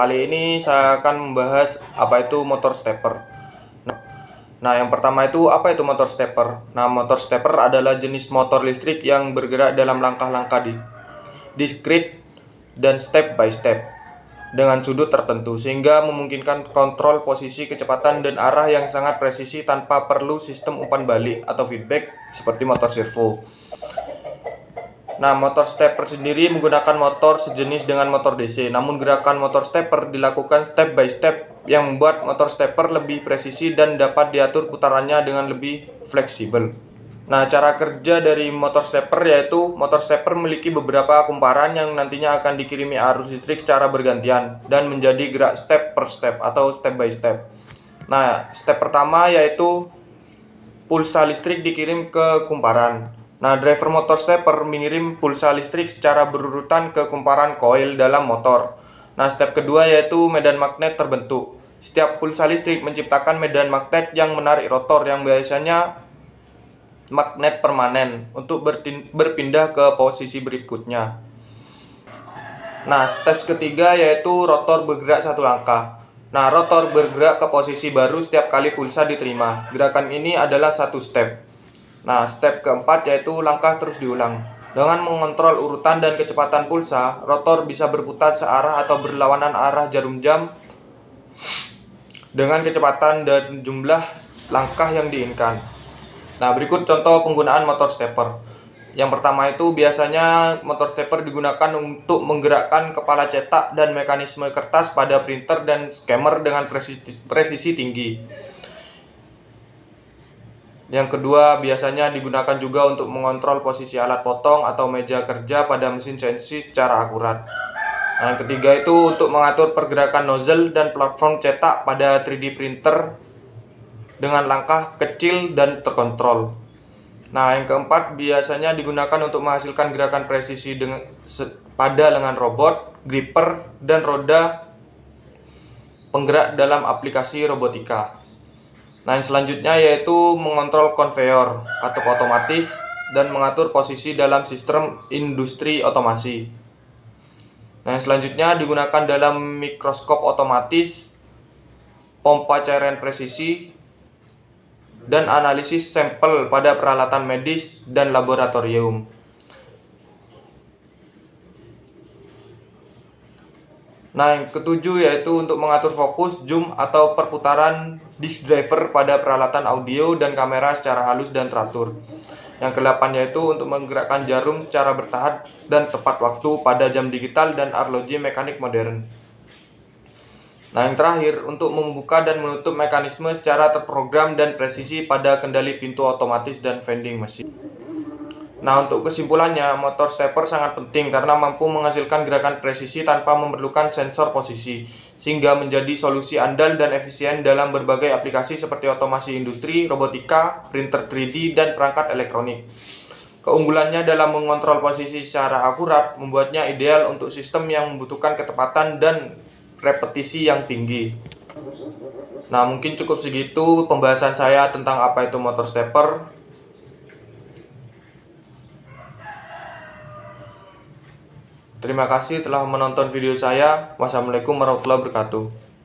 Kali ini saya akan membahas apa itu motor stepper. Nah, yang pertama itu apa itu motor stepper? Nah, motor stepper adalah jenis motor listrik yang bergerak dalam langkah-langkah diskrit dan step by step dengan sudut tertentu sehingga memungkinkan kontrol posisi, kecepatan dan arah yang sangat presisi tanpa perlu sistem umpan balik atau feedback seperti motor servo. Nah, motor stepper sendiri menggunakan motor sejenis dengan motor DC, namun gerakan motor stepper dilakukan step by step yang membuat motor stepper lebih presisi dan dapat diatur putarannya dengan lebih fleksibel. Nah, cara kerja dari motor stepper yaitu motor stepper memiliki beberapa kumparan yang nantinya akan dikirimi arus listrik secara bergantian dan menjadi gerak step per step atau step by step. Nah, step pertama yaitu pulsa listrik dikirim ke kumparan. Nah, driver motor stepper mengirim pulsa listrik secara berurutan ke kumparan koil dalam motor. Nah, step kedua yaitu medan magnet terbentuk. Setiap pulsa listrik menciptakan medan magnet yang menarik rotor yang biasanya magnet permanen untuk berpindah ke posisi berikutnya. Nah, step ketiga yaitu rotor bergerak satu langkah. Nah, rotor bergerak ke posisi baru setiap kali pulsa diterima. Gerakan ini adalah satu step. Nah, step keempat yaitu langkah terus diulang. Dengan mengontrol urutan dan kecepatan pulsa, rotor bisa berputar searah atau berlawanan arah jarum jam dengan kecepatan dan jumlah langkah yang diinginkan. Nah, berikut contoh penggunaan motor stepper. Yang pertama itu biasanya motor stepper digunakan untuk menggerakkan kepala cetak dan mekanisme kertas pada printer dan scanner dengan presisi tinggi. Yang kedua, biasanya digunakan juga untuk mengontrol posisi alat potong atau meja kerja pada mesin CNC secara akurat. Nah, yang ketiga itu untuk mengatur pergerakan nozzle dan platform cetak pada 3D printer dengan langkah kecil dan terkontrol. Nah, yang keempat biasanya digunakan untuk menghasilkan gerakan presisi pada lengan robot, gripper, dan roda penggerak dalam aplikasi robotika. Nah, yang selanjutnya yaitu mengontrol konveyor, katup otomatis, dan mengatur posisi dalam sistem industri otomasi. Nah, yang selanjutnya digunakan dalam mikroskop otomatis, pompa cairan presisi, dan analisis sampel pada peralatan medis dan laboratorium. Nah, yang ketujuh yaitu untuk mengatur fokus, zoom, atau perputaran disk driver pada peralatan audio dan kamera secara halus dan teratur. Yang kedelapan yaitu untuk menggerakkan jarum secara bertahap dan tepat waktu pada jam digital dan arloji mekanik modern. Nah, yang terakhir untuk membuka dan menutup mekanisme secara terprogram dan presisi pada kendali pintu otomatis dan vending machine. Nah, untuk kesimpulannya, motor stepper sangat penting karena mampu menghasilkan gerakan presisi tanpa memerlukan sensor posisi, sehingga menjadi solusi andal dan efisien dalam berbagai aplikasi seperti otomasi industri, robotika, printer 3D, dan perangkat elektronik. Keunggulannya dalam mengontrol posisi secara akurat membuatnya ideal untuk sistem yang membutuhkan ketepatan dan repetisi yang tinggi. Nah, mungkin cukup segitu pembahasan saya tentang apa itu motor stepper. Terima kasih telah menonton video saya. Wassalamualaikum warahmatullahi wabarakatuh.